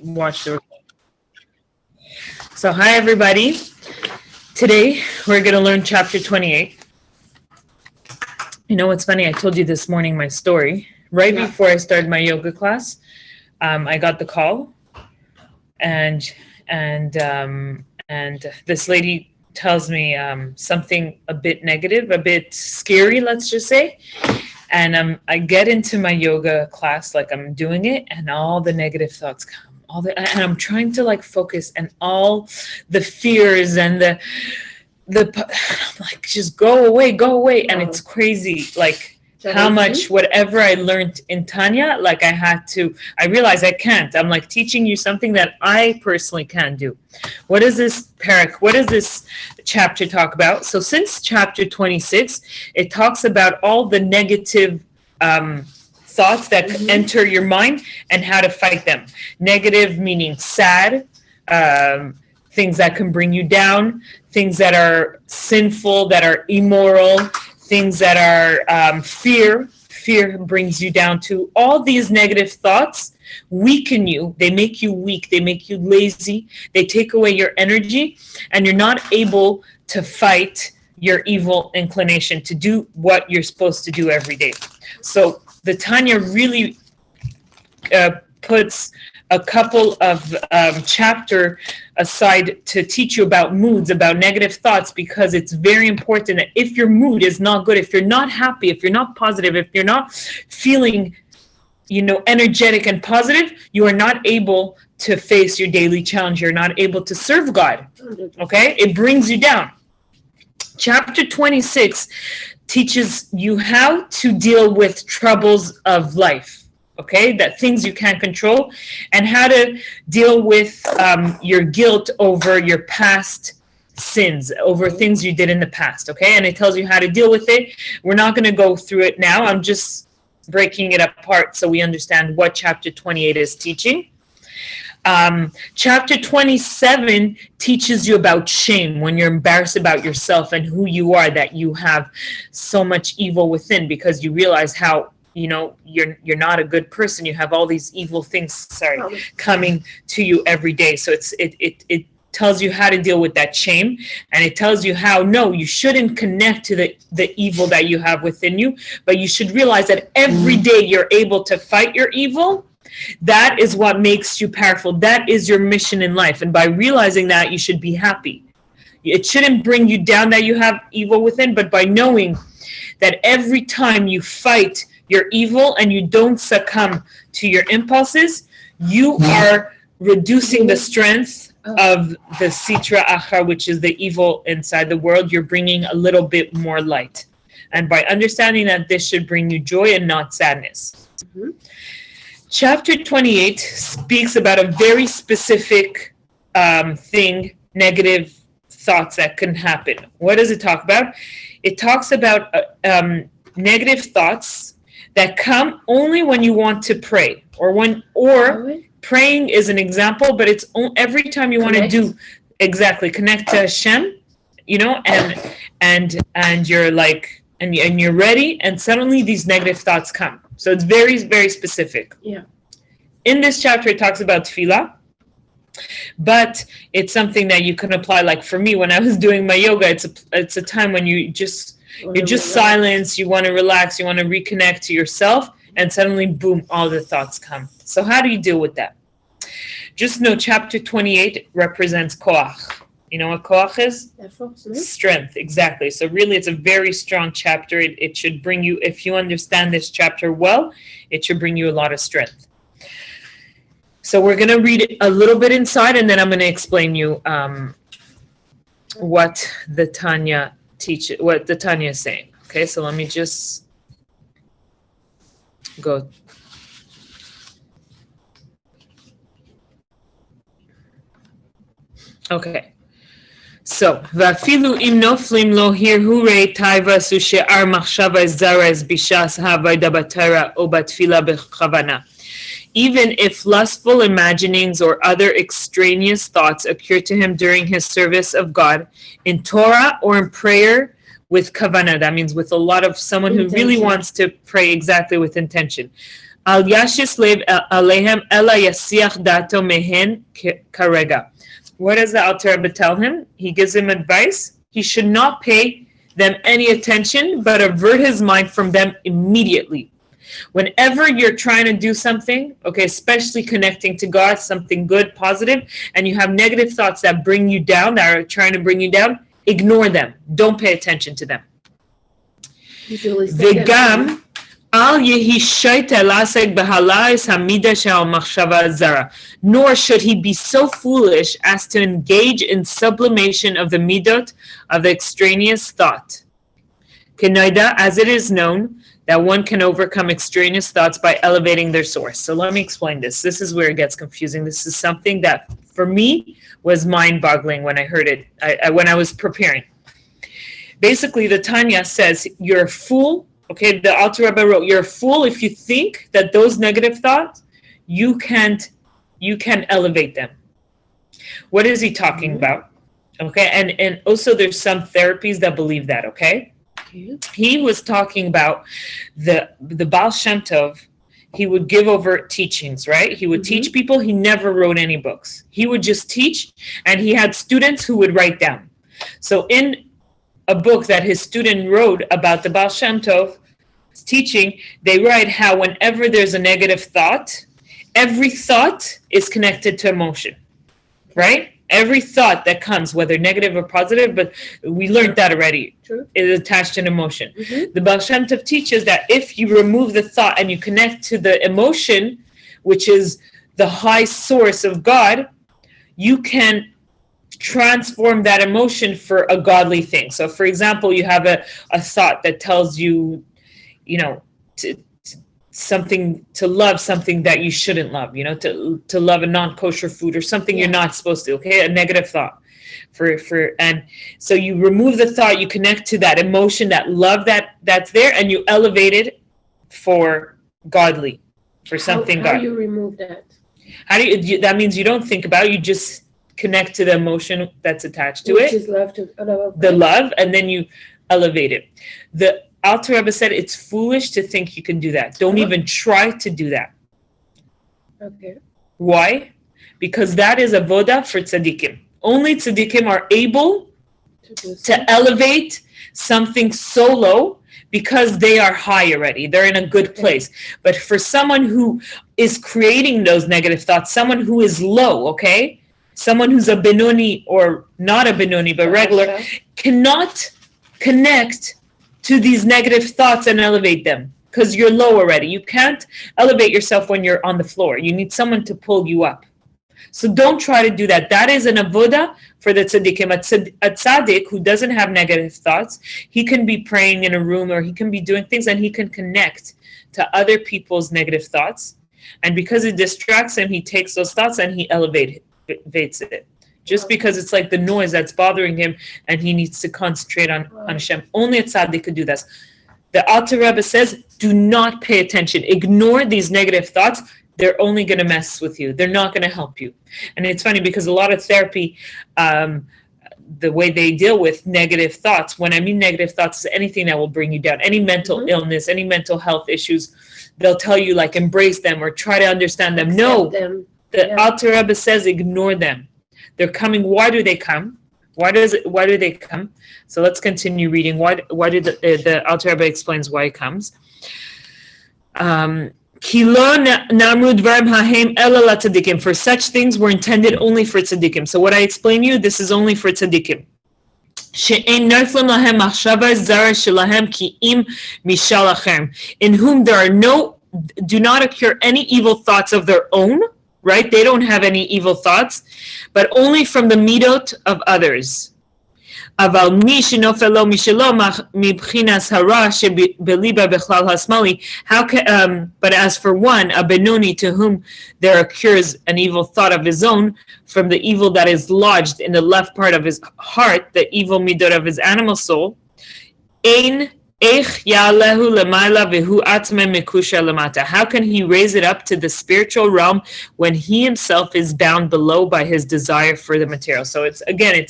watch the. So hi everybody. Today we're going to learn chapter 28. You know what's funny? I told you this morning my story. Right before I started my yoga class, I got the call, and this lady tells me something a bit negative, a bit scary, let's just say. And I get into my yoga class, like I'm doing it, and all the negative thoughts come. And I'm trying to like focus, and all the fears and the I'm like, just go away. And it's crazy, like how much whatever I learned in Tanya, like I realize I can't. I'm like teaching you something that I personally can't do. What is this chapter talk about? So since chapter 26, it talks about all the negative thoughts that enter your mind and how to fight them. Negative meaning sad, things that can bring you down, things that are sinful, that are immoral, things that are fear. Fear brings you down to all these negative thoughts. Weaken you. They make you weak. They make you lazy. They take away your energy, and you're not able to fight your evil inclination to do what you're supposed to do every day. So the Tanya really puts a couple of chapter aside to teach you about moods, about negative thoughts, because it's very important that if your mood is not good, if you're not happy, if you're not positive, if you're not feeling, energetic and positive, you are not able to face your daily challenge. You're not able to serve God. Okay? It brings you down. Chapter 26 teaches you how to deal with troubles of life. Okay, that things you can't control, and how to deal with your guilt over your past sins, over things you did in the past. Okay, and it tells you how to deal with it. We're not going to go through it now. I'm just breaking it apart so we understand what chapter 28 is teaching. Chapter 27 teaches you about shame, when you're embarrassed about yourself and who you are, that you have so much evil within, because you realize how you're not a good person. You have all these evil things coming to you every day. So it tells you how to deal with that shame, and it tells you how you shouldn't connect to the evil that you have within you, but you should realize that every day you're able to fight your evil. That is what makes you powerful. That is your mission in life, and by realizing that, you should be happy. It shouldn't bring you down that you have evil within, but by knowing that every time you fight your evil and you don't succumb to your impulses, you are reducing the strength of the sitra achar, which is the evil inside the world. You're bringing a little bit more light, and by understanding that, this should bring you joy and not sadness. Chapter 28 speaks about a very specific thing, negative thoughts that can happen. What does it talk about? It talks about negative thoughts that come only when you want to pray, or praying is an example, but it's every time you want to connect to Hashem, and you're like, and you're ready, and suddenly these negative thoughts come. So it's very, very specific. Yeah. In this chapter, it talks about tefillah, but it's something that you can apply. Like for me, when I was doing my yoga, it's a time when you're just silence, you want to relax, you want to reconnect to yourself, and suddenly, boom, all the thoughts come. So how do you deal with that? Just know chapter 28 represents koach. You know what koach is? Strength, exactly. So really, it's a very strong chapter. It should bring you, if you understand this chapter well, it should bring you a lot of strength. So we're going to read a little bit inside, and then I'm going to explain you what the Tanya is saying. Okay, so let me just go. Okay. So, vafilu im noflim lo hirhure taiva su she'ar machshava zara es bishas havayda batara o batfila bechavana. Even if lustful imaginings or other extraneous thoughts occur to him during his service of God, in Torah or in prayer with kavanah, that means with a lot of someone who really wants to pray exactly with intention. Al yashis lev alehem ela yasiach dato mehen karega. What does the Alter Rebbe tell him? He gives him advice. He should not pay them any attention, but avert his mind from them immediately. Whenever you're trying to do something, okay, especially connecting to God, something good, positive, and you have negative thoughts that bring you down, that are trying to bring you down, ignore them. Don't pay attention to them. V'gam al yehi shaita lasek b'halais hamida shel machshava zara. Nor should he be so foolish as to engage in sublimation of the midot of the extraneous thought. Kenaida, as it is known, that one can overcome extraneous thoughts by elevating their source. So let me explain this. This is where it gets confusing. This is something that, for me, was mind-boggling when I heard it, when I was preparing. Basically, the Tanya says, you're a fool. Okay, the Alter Rebbe wrote, you're a fool if you think that those negative thoughts, you can elevate them. What is he talking about? Okay, and also there's some therapies that believe that, okay? He was talking about the Baal Shem Tov. He would give over teachings, right? He would teach people. He never wrote any books. He would just teach, and he had students who would write down. So in a book that his student wrote about the Baal Shem Tov teaching, they write how whenever there's a negative thought, every thought is connected to emotion, right? Every thought that comes, whether negative or positive, but we learned that already, is attached to an emotion. The Baal Shem Tov teaches that if you remove the thought and you connect to the emotion, which is the high source of God, you can transform that emotion for a godly thing. So, for example, you have a thought that tells you, something to love something that you shouldn't love, to love a non-kosher food or something you're not supposed to, okay? A negative thought and so you remove the thought, you connect to that emotion, that love that's there, and you elevate it for godly, for something godly. How godly. You remove that? How do you, that means you don't think about it, you just connect to the emotion that's attached to Which it. Is love the love, and then you elevate it. The Alter Rebbe said it's foolish to think you can do that. Don't even try to do that. Okay. Why? Because that is avoda for tzaddikim. Only tzaddikim are able to elevate something so low because they are high already. They're in a good place. But for someone who is creating those negative thoughts, someone who is low, okay? Someone who's a benoni or not a benoni, but regular, cannot connect to these negative thoughts and elevate them because you're low already. You can't elevate yourself when you're on the floor. You need someone to pull you up. So don't try to do that. That is an avoda for the tzaddikim. A tzaddik who doesn't have negative thoughts, he can be praying in a room or he can be doing things and he can connect to other people's negative thoughts. And because it distracts him, he takes those thoughts and he elevates it. Just because it's like the noise that's bothering him and he needs to concentrate on Hashem. Only a tzaddik could do this. The Alter Rebbe says, do not pay attention. Ignore these negative thoughts. They're only going to mess with you. They're not going to help you. And it's funny because a lot of therapy, the way they deal with negative thoughts, when I mean negative thoughts, is anything that will bring you down. Any mental illness, any mental health issues, they'll tell you like embrace them or try to understand them. The Alter Rebbe says ignore them. They're coming. Why do they come? Why do they come? So let's continue reading. Why did the Alter Rebbe explains why it comes? For such things were intended only for tzaddikim. So what I explain to you, this is only for tzaddikim. In whom do not occur any evil thoughts of their own, right? They don't have any evil thoughts, but only from the midot of others. But as for one, a benoni, to whom there occurs an evil thought of his own, from the evil that is lodged in the left part of his heart, the evil midot of his animal soul, how can he raise it up to the spiritual realm when he himself is bound below by his desire for the material? So it's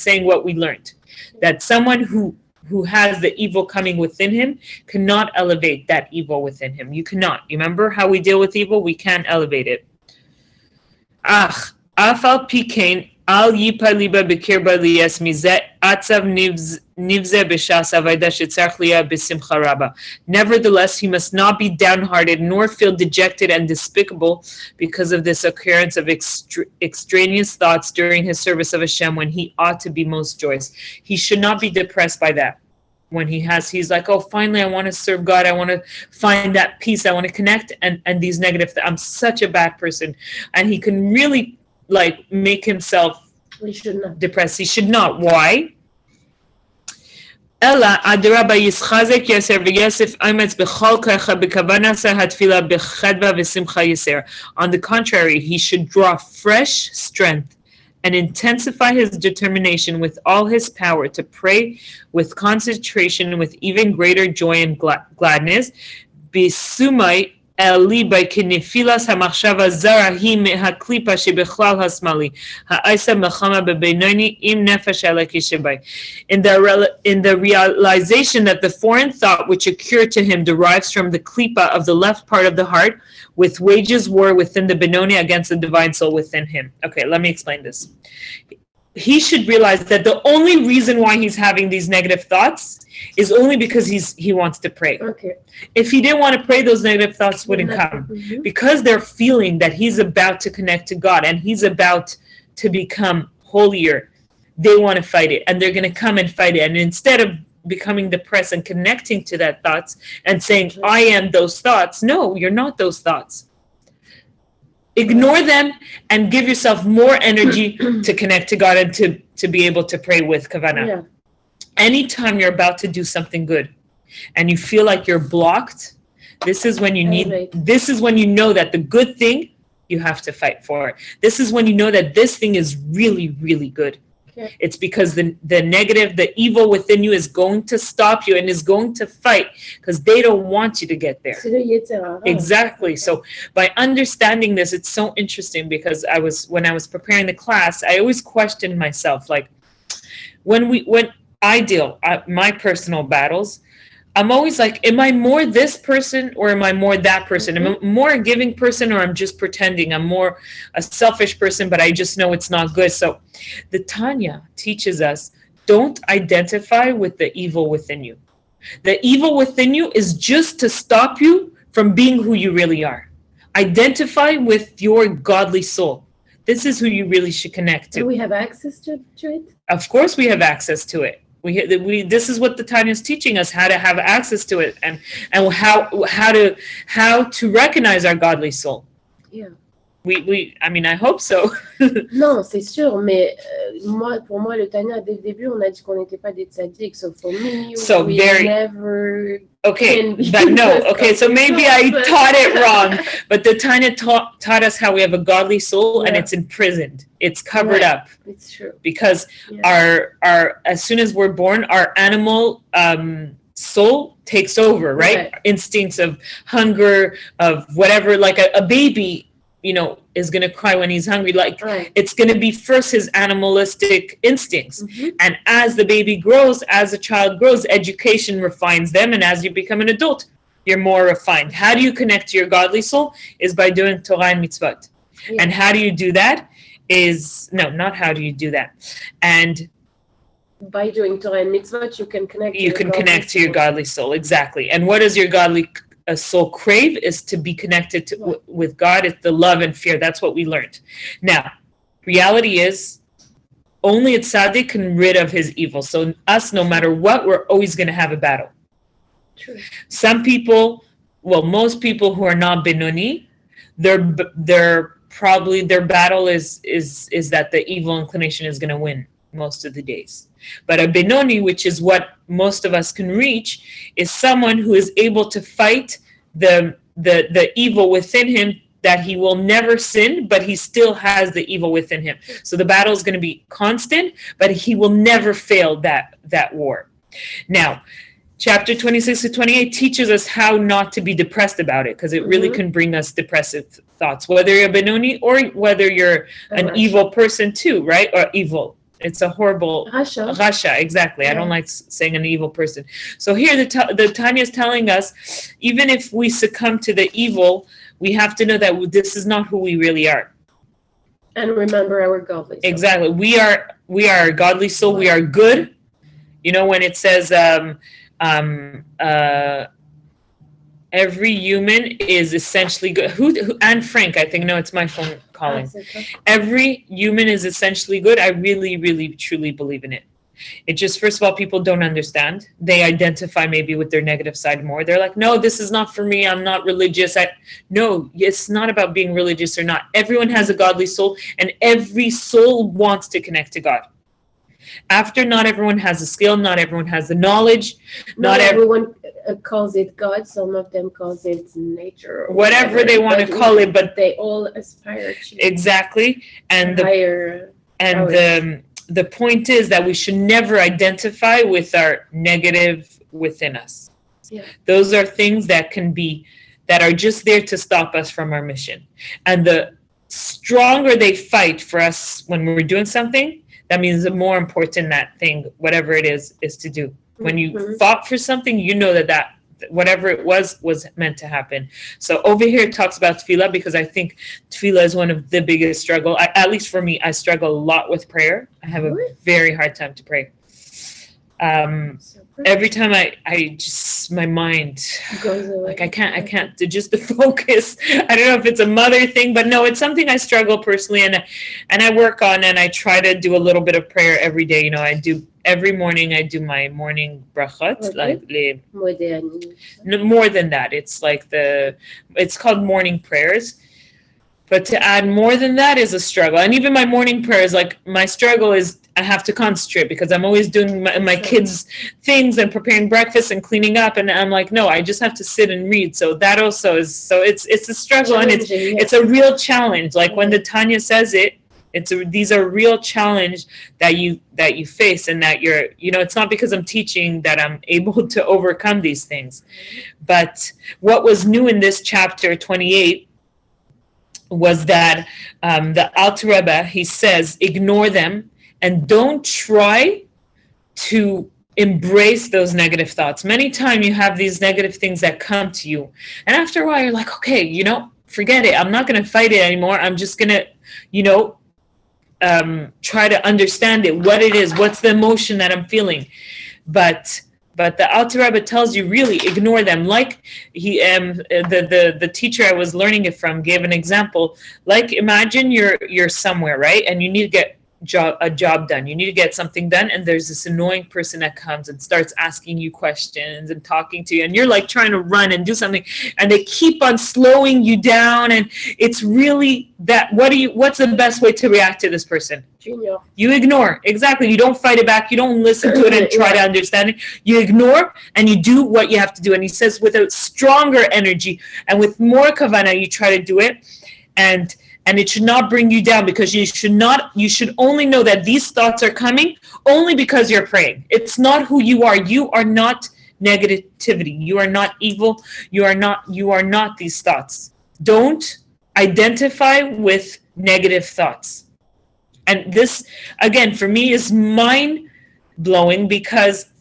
saying what we learned, that someone who who has the evil coming within him cannot elevate that evil within him. You cannot. You remember how we deal with evil? We can't elevate it. Ach, afal pikein al yipa liba bekirba liyas mizet atzav nivze b'shas avayda shetzarch liya b'simcha rabba. Nevertheless, he must not be downhearted nor feel dejected and despicable because of this occurrence of extraneous thoughts during his service of Hashem when he ought to be most joyous. He should not be depressed by that. When he's like, oh, finally, I want to serve God. I want to find that peace. I want to connect. And these negative, I'm such a bad person. And he can really like make himself depressed. He should not. Why? On the contrary, he should draw fresh strength and intensify his determination with all his power to pray with concentration, with even greater joy and gladness. Bisumai eliba kinifilas hamachshava zara hi mehaklipa shebechlal hasmali ha'isa melchama bebenoni im nefesh eleki shebai. In the realization that the foreign thought which occurred to him derives from the klipa of the left part of the heart, with wages war within the Benoni against the divine soul within him. Okay, let me explain this. He should realize that the only reason why he's having these negative thoughts is only because he wants to pray. Okay. If he didn't want to pray, those negative thoughts wouldn't come. Mm-hmm. Because they're feeling that he's about to connect to God and he's about to become holier, they want to fight it. And they're going to come and fight it. And instead of becoming depressed and connecting to that thoughts and saying, I am those thoughts. No, you're not those thoughts. Ignore them and give yourself more energy to connect to God and to be able to pray with kavanah. Yeah. Anytime you're about to do something good and you feel like you're blocked, this is when you this is when you know that the good thing, you have to fight for it. This is when you know that this thing is really, really good. Okay. It's because the negative, the evil within you is going to stop you and is going to fight because they don't want you to get there. Exactly. So by understanding this, it's so interesting because when I was preparing the class, I always questioned myself, like when I deal my personal battles, I'm always like, am I more this person or am I more that person? Am I more a giving person or I'm just pretending? I'm more a selfish person, but I just know it's not good. So the Tanya teaches us, don't identify with the evil within you. The evil within you is just to stop you from being who you really are. Identify with your godly soul. This is who you really should connect to. Do we have access to it? Of course we have access to it. This is what the Tanya is teaching us, how to have access to it and how to recognize our godly soul. Yeah. I mean, I hope so. Non, c'est sûr, mais pour moi, le Tanya, dès le début, on a dit qu'on n'était pas des tzaddiks. So for me, we never. Okay, but no. Okay, so maybe I taught it wrong. But the Tanya taught us how we have a godly soul and it's imprisoned. It's covered up. It's true. Because our as soon as we're born, our animal soul takes over, right? Instincts of hunger, of whatever, like a baby, is going to cry when he's hungry. Like it's going to be first his animalistic instincts. And as the baby grows, as the child grows, education refines them. And as you become an adult, you're more refined. How do you connect to your godly soul? Is by doing Torah and mitzvot. Yeah. And how do you do that? Not how do you do that. And by doing Torah and mitzvot, you can connect. You can connect to your godly soul. Exactly. And what does your godly soul crave? Is to be connected to with God. It's the love and fear. That's what we learned. Now, reality is only a tzaddik can rid of his evil. So us, no matter what, we're always going to have a battle. True. Some people, most people who are not Benoni, they're probably their battle is that the evil inclination is going to win most of the days. But a Benoni, which is what most of us can reach, is someone who is able to fight the evil within him, that he will never sin, but he still has the evil within him. So the battle is going to be constant, but he will never fail that war. Now, chapter 26 to 28 teaches us how not to be depressed about it, because it really can bring us depressive thoughts, whether you're a Benoni or whether you're an evil person too, right? Or evil. it's a horrible rasha, exactly. Yeah. I don't like saying an evil person. So here the Tanya is telling us, even if we succumb to the evil, we have to know that this is not who we really are. And remember our godly soul. Exactly. We are a godly soul. Wow. We are good. You know, when it says every human is essentially good. Who Anne Frank, I think. No, it's my phone calling. Every human is essentially good. I really, really, truly believe in it. It just, first of all, people don't understand. They identify maybe with their negative side more. They're like, no, this is not for me. I'm not religious. No, it's not about being religious or not. Everyone has a godly soul, and every soul wants to connect to God. After, not everyone has the skill, not everyone has the knowledge. Not everyone calls it God. Some of them calls it nature. Or whatever they want to call it, but they all aspire to. Exactly. And higher. The point is that we should never identify with our negative within us. Yeah. Those are things that are just there to stop us from our mission. And the stronger they fight for us when we're doing something, that means the more important that thing, whatever it is to do. When you fought for something, you know that whatever it was meant to happen. So over here it talks about tefillah, because I think tefillah is one of the biggest struggle. At least for me, I struggle a lot with prayer. I have a very hard time to pray. Every time I just, my mind goes away. Like I can't just the focus. I don't know if it's a mother thing, but no, it's something I struggle personally, and I work on, and I try to do a little bit of prayer every day. You know, every morning I do my morning brachot, more than that. It's like it's called morning prayers. But to add more than that is a struggle. And even my morning prayers, like my struggle is I have to concentrate because I'm always doing my kids' things and preparing breakfast and cleaning up. And I'm like, no, I just have to sit and read. So that also is, so it's a struggle, and it's a real challenge. Like when the Tanya says it, these are real challenge that you face, and that it's not because I'm teaching that I'm able to overcome these things. But what was new in this chapter 28 was that the Alter Rebbe, he says, ignore them and don't try to embrace those negative thoughts. Many times you have these negative things that come to you, and after a while you're like, okay, forget it. I'm not going to fight it anymore. I'm just going to, try to understand it, what it is, what's the emotion that I'm feeling. But the Alter Rebbe tells you, really ignore them. Like the teacher I was learning it from gave an example. Like imagine you're somewhere, right, and you need to get a job done. You need to get something done, and there's this annoying person that comes and starts asking you questions and talking to you, and you're like trying to run and do something, and they keep on slowing you down, and it's really that. What's the best way to react to this person? Junior. You ignore. Exactly. You don't fight it back. You don't listen to it and try to understand it. You ignore and you do what you have to do. And he says with a stronger energy and with more kavanah, you try to do it, and it should not bring you down, because you should only know that these thoughts are coming only because you're praying. It's not who you are. You are not negativity. You are not evil. You are not these thoughts. Don't identify with negative thoughts. And this, again, for me is mind-blowing, because,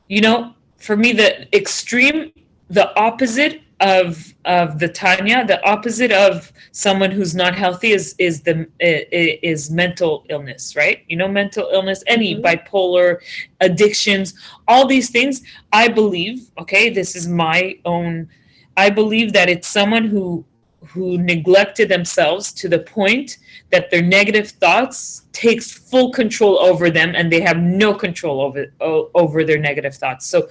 for me, the extreme, the opposite of the Tanya, the opposite of someone who's not healthy is mental illness, right? Mental illness, any bipolar, addictions, all these things. I believe, this is my own, I believe that it's someone who neglected themselves to the point that their negative thoughts takes full control over them, and they have no control over their negative thoughts. So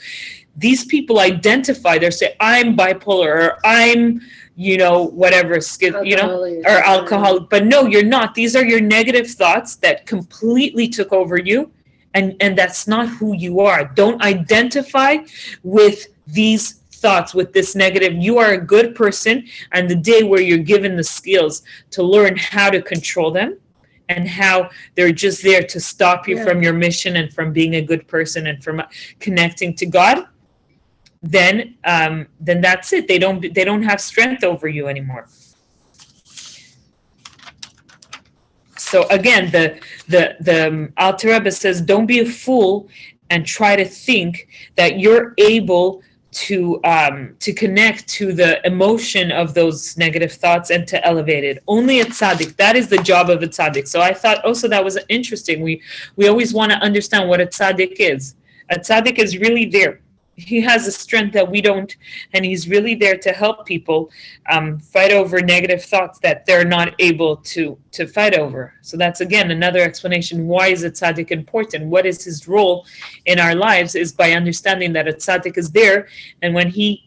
these people identify, they say, I'm bipolar, or I'm, whatever, or alcoholic. But no, you're not. These are your negative thoughts that completely took over you, and that's not who you are. Don't identify with these thoughts, with this negative. You are a good person, and the day where you're given the skills to learn how to control them, and how they're just there to stop you from your mission and from being a good person and from connecting to God, then that's it. They don't have strength over you anymore. So again, the Alter Rebbe says, don't be a fool and try to think that you're able to connect to the emotion of those negative thoughts and to elevate it. Only a tzaddik. That is the job of a tzaddik. So I thought also that was interesting. We always want to understand what a tzaddik is. A tzaddik is really there. He has a strength that we don't, and he's really there to help people fight over negative thoughts that they're not able to fight over. So that's, again, another explanation. Why is a tzaddik important? What is his role in our lives is by understanding that a tzaddik is there, and when he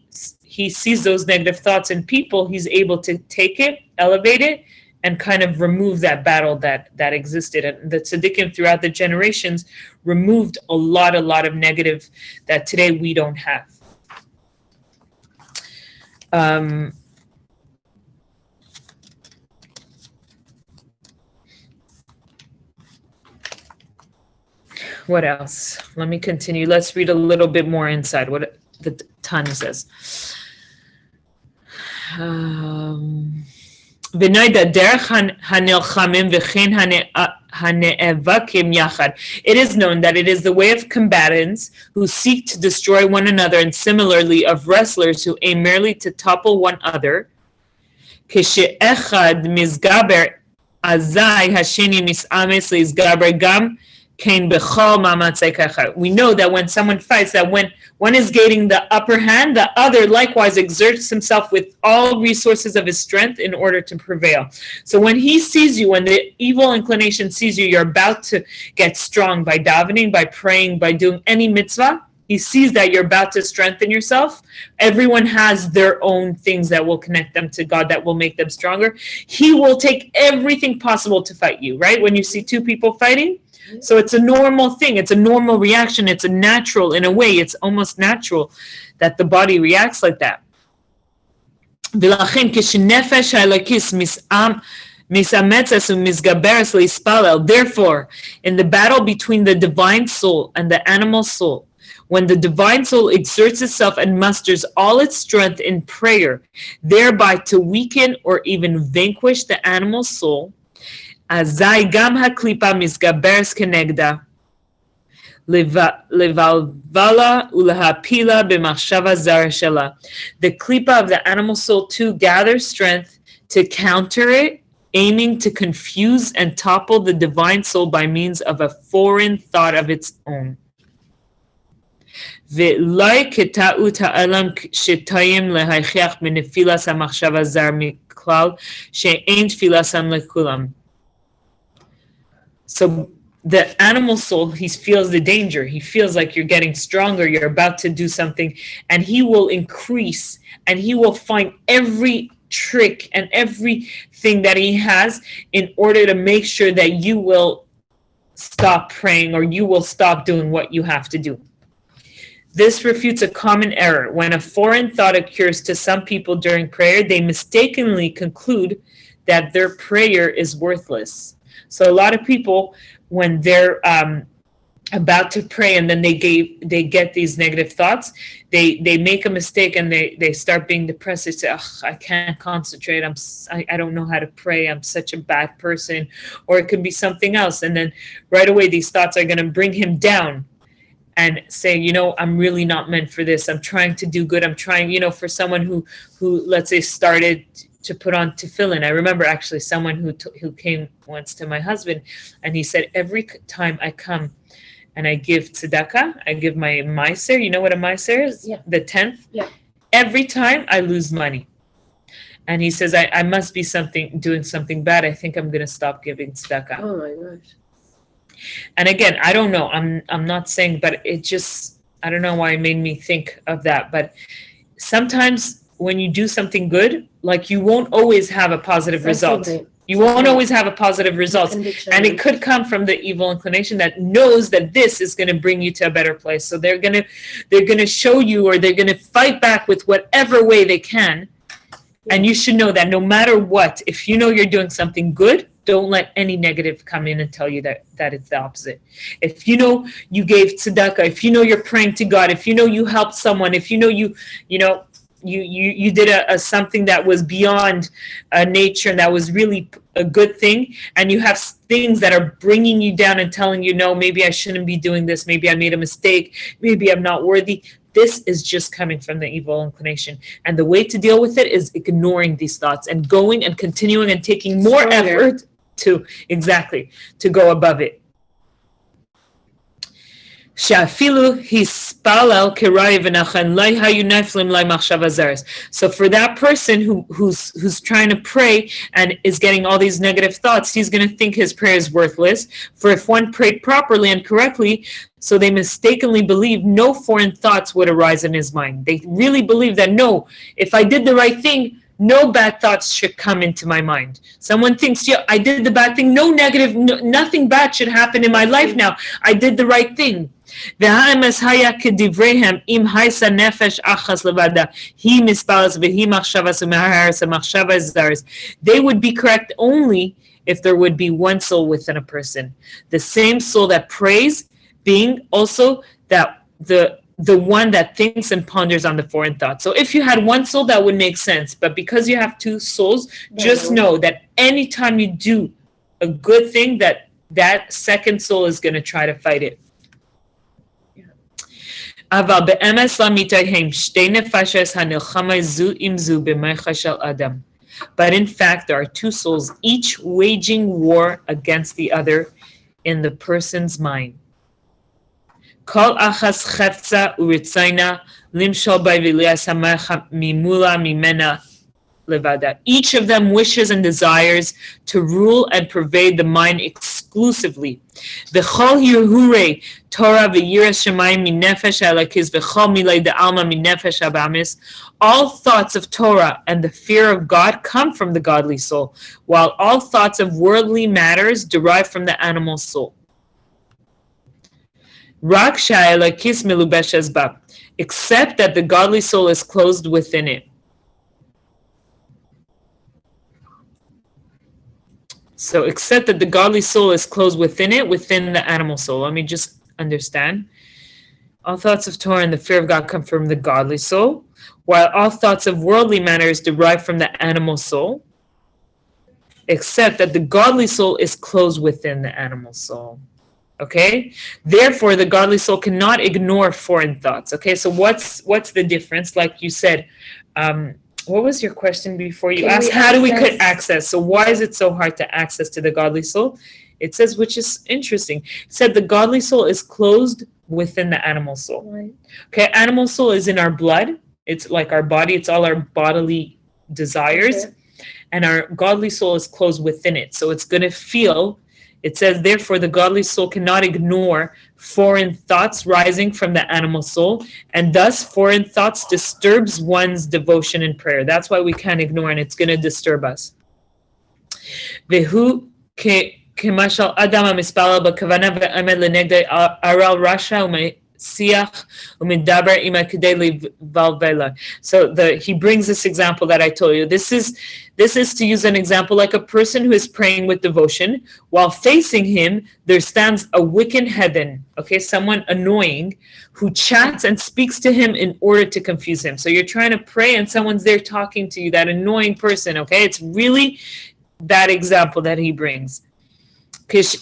sees those negative thoughts in people, he's able to take it, elevate it, and kind of remove that battle that existed. And the tzaddikim throughout the generations removed a lot of negative that today we don't have. What else? Let me continue. Let's read a little bit more inside what the Tanya says. It is known that it is the way of combatants who seek to destroy one another, and similarly of wrestlers who aim merely to topple one another. We know that when someone fights, that when one is gaining the upper hand, the other likewise exerts himself with all resources of his strength in order to prevail. So when he sees you, when the evil inclination sees you, you're about to get strong by davening, by praying, by doing any mitzvah. He sees that you're about to strengthen yourself. Everyone has their own things that will connect them to God, that will make them stronger. He will take everything possible to fight you, right? When you see two people fighting, so it's a normal thing. It's a normal reaction. It's a natural, in a way, it's almost natural that the body reacts like that. Therefore, in the battle between the divine soul and the animal soul, when the divine soul exerts itself and musters all its strength in prayer, thereby to weaken or even vanquish the animal soul, אזי גם הקליפה מתגברת כנגדה, לבלבלה ולהפילה במחשבה זרה שלה. The klipa of the animal soul too gathers strength to counter it, aiming to confuse and topple the divine soul by means of a foreign thought of its own. ולא כטעות העולם שטועים להכריח מנפילת המחשבה זרה מכלל, שאין תפילתם לכולם. So the animal soul, he feels the danger. He feels like you're getting stronger. You're about to do something, and he will increase, and he will find every trick and everything that he has in order to make sure that you will stop praying or you will stop doing what you have to do. This refutes a common error. When a foreign thought occurs to some people during prayer, they mistakenly conclude that their prayer is worthless. So a lot of people, when they're about to pray and then they get these negative thoughts, they make a mistake and they start being depressed. They say, I can't concentrate. I don't know how to pray. I'm such a bad person. Or it could be something else. And then right away, these thoughts are going to bring him down and say, I'm really not meant for this. I'm trying to do good. I'm trying, for someone who let's say started to put on tefillin. I remember actually someone who came once to my husband, and he said, every time I come and I give tzedakah, I give my meiser. You know what a meiser is? Yeah. The 10th? Yeah. Every time I lose money. And he says, I must be doing something bad. I think I'm going to stop giving tzedakah. Oh my gosh. And again, I don't know. I'm not saying, but it just, I don't know why it made me think of that. But sometimes when you do something good, like you won't always have a positive result. You won't always have a positive result. And it could come from the evil inclination that knows that this is going to bring you to a better place. So they're going to show you, or they're going to fight back with whatever way they can. And you should know that no matter what, if you know you're doing something good, don't let any negative come in and tell you that it's the opposite. If you know you gave tzedakah, if you know you're praying to God, if you know you helped someone, if you know you did a something that was beyond nature and that was really a good thing, and you have things that are bringing you down and telling you, no, maybe I shouldn't be doing this, maybe I made a mistake, maybe I'm not worthy. This is just coming from the evil inclination. And the way to deal with it is ignoring these thoughts and going and continuing and taking more effort to go above it. So for that person who's trying to pray and is getting all these negative thoughts, he's going to think his prayer is worthless. For if one prayed properly and correctly, so they mistakenly believe, no foreign thoughts would arise in his mind. They really believe that, no, if I did the right thing, no bad thoughts should come into my mind. Someone thinks, yeah, I did the bad thing, nothing bad should happen in my life now. I did the right thing. They would be correct only if there would be one soul within a person. The same soul that prays being also that the one that thinks and ponders on the foreign thoughts. So if you had one soul, that would make sense. But because you have two souls, just know that anytime you do a good thing, that second soul is going to try to fight it. But in fact, there are two souls, each waging war against the other in the person's mind. Each of them wishes and desires to rule and pervade the mind exclusively. All thoughts of Torah and the fear of God come from the godly soul, while all thoughts of worldly matters derive from the animal soul. Except that the godly soul is closed within it. So except that the godly soul is closed within it, within the animal soul. Let me just understand. All thoughts of Torah and the fear of God come from the godly soul, while all thoughts of worldly matters derive from the animal soul, except that the godly soul is closed within the animal soul. Okay? Therefore, the godly soul cannot ignore foreign thoughts. Okay, so what's the difference? Like you said, what was your question before you asked? How do we could access? So why is it so hard to access to the godly soul? It says, which is interesting. It said the godly soul is closed within the animal soul. Right. Okay, animal soul is in our blood. It's like our body. It's all our bodily desires. Okay. And our godly soul is closed within it. So it's going to feel, it says, therefore, the godly soul cannot ignore foreign thoughts rising from the animal soul, and thus foreign thoughts disturbs one's devotion and prayer. That's why we can't ignore, and it's going to disturb us. Vehu kemashal adam hamispalel b'kavana ve'amed lenegdei aral rasha u'mesiach u'medaber ima kedei levalvela. So he brings this example that I told you. This is to use an example like a person who is praying with devotion. While facing him, there stands a wicked heathen, okay, someone annoying, who chats and speaks to him in order to confuse him. So you're trying to pray and someone's there talking to you, that annoying person, okay? It's really that example that he brings. Surely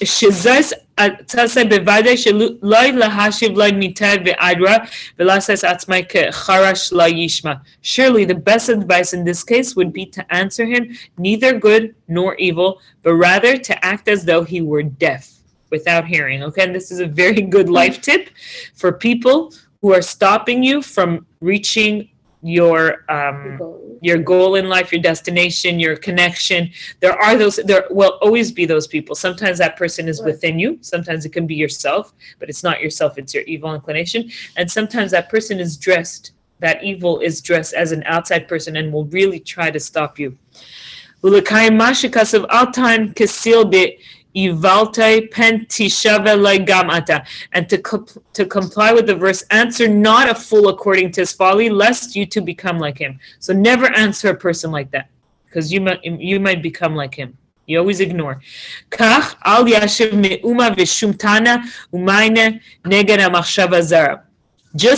the best advice in this case would be to answer him neither good nor evil, but rather to act as though he were deaf, without hearing. Okay, and this is a very good life tip for people who are stopping you from reaching your goal in life, your destination, your connection. There will always be those people. Sometimes that person is within you. Sometimes it can be yourself, but it's not yourself. It's your evil inclination. And sometimes that person is dressed, that evil is dressed as an outside person and will really try to stop you. And to comply with the verse, answer not a fool according to his folly, lest you too become like him. So never answer a person like that, because you might become like him. You always ignore. Just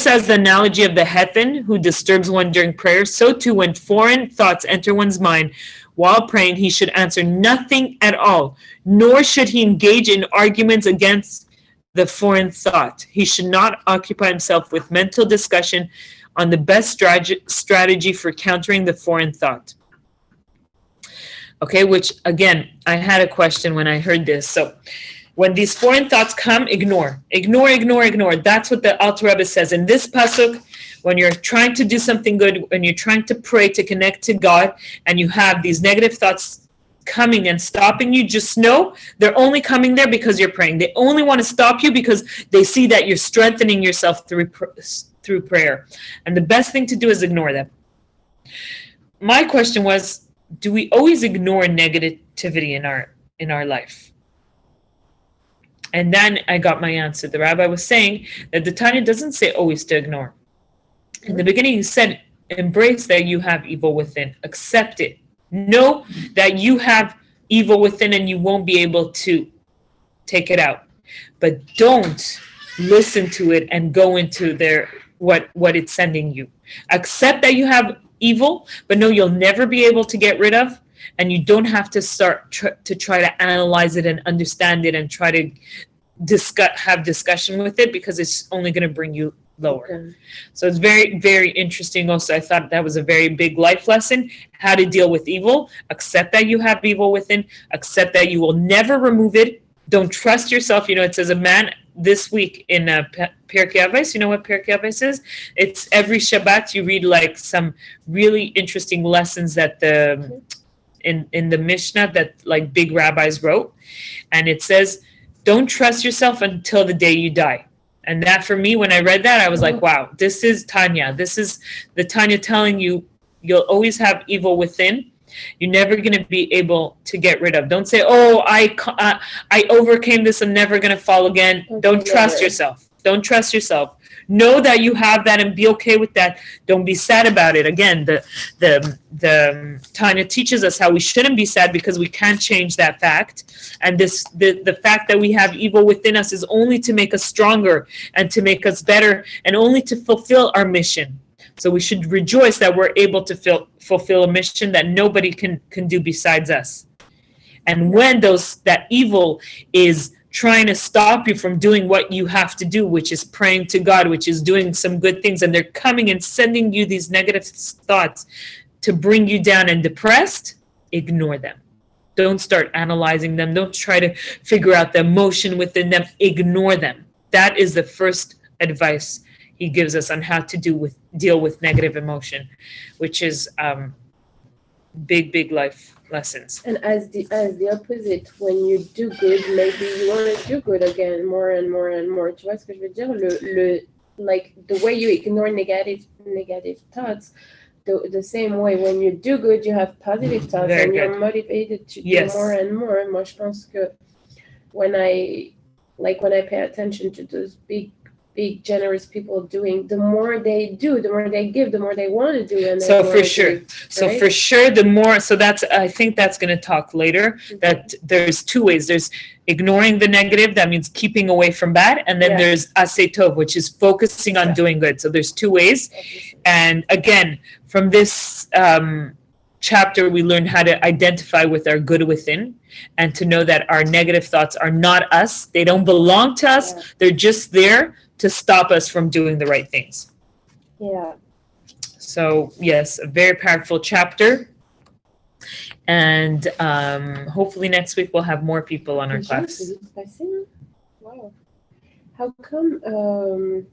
as the analogy of the heathen who disturbs one during prayer, so too when foreign thoughts enter one's mind, While praying, he should answer nothing at all, nor should he engage in arguments against the foreign thought. He should not occupy himself with mental discussion on the best strategy for countering the foreign thought. Okay, which again, I had a question when I heard this. So when these foreign thoughts come, ignore. That's what the Alter Rebbe says in this pasuk. When you're trying to do something good, when you're trying to pray to connect to God, and you have these negative thoughts coming and stopping you, just know they're only coming there because you're praying. They only want to stop you because they see that you're strengthening yourself through prayer. And the best thing to do is ignore them. My question was, do we always ignore negativity in our life? And then I got my answer. The rabbi was saying that the Tanya doesn't say always to ignore. In the beginning, he said, embrace that you have evil within. Accept it. Know that you have evil within and you won't be able to take it out. But don't listen to it and go into what it's sending you. Accept that you have evil, but know you'll never be able to get rid of. And you don't have to start to try to analyze it and understand it and try to have discussion with it, because it's only going to bring you lower. Okay. So it's very, very interesting. Also, I thought that was a very big life lesson, how to deal with evil. Accept that you have evil within. Accept that you will never remove it. Don't trust yourself. It says a man this week in Pirkei Avos. You know what Pirkei Avos is? It's every Shabbat you read like some really interesting lessons that in the Mishnah that like big rabbis wrote. And it says, don't trust yourself until the day you die. And that for me, when I read that, I was like, wow, this is Tanya. This is the Tanya telling you, you'll always have evil within. You're never going to be able to get rid of. Don't say, oh, I overcame this. I'm never going to fall again. Don't trust yourself. Don't trust yourself. Know that you have that and be okay with that. Don't be sad about it. Again, the Tanya teaches us how we shouldn't be sad because we can't change that fact. And the fact that we have evil within us is only to make us stronger and to make us better and only to fulfill our mission. So we should rejoice that we're able to fulfill a mission that nobody can do besides us. And when that evil is trying to stop you from doing what you have to do, which is praying to God, which is doing some good things, and they're coming and sending you these negative thoughts to bring you down and depressed, ignore them. Don't start analyzing them. Don't try to figure out the emotion within them. Ignore them. That is the first advice he gives us on how to deal with negative emotion, which is big life lessons. And as the opposite, when you do good, maybe you want to do good again more and more and more. Tu vois ce que je veux dire? Like the way you ignore negative thoughts, the same way when you do good, you have positive thoughts. Very and good. You're motivated to do more and more. Moi, je pense que when I pay attention to those big generous people doing, the more they do, the more they give, the more they want to do. And so for sure, the more, so I think that's going to talk later, that there's two ways. There's ignoring the negative, that means keeping away from bad. And then there's aseh tov, which is focusing on doing good. So there's two ways. And again, from this chapter, we learn how to identify with our good within and to know that our negative thoughts are not us. They don't belong to us. They're just there to stop us from doing the right things. Yeah. So yes, a very powerful chapter. And hopefully next week we'll have more people on our class. Wow. How come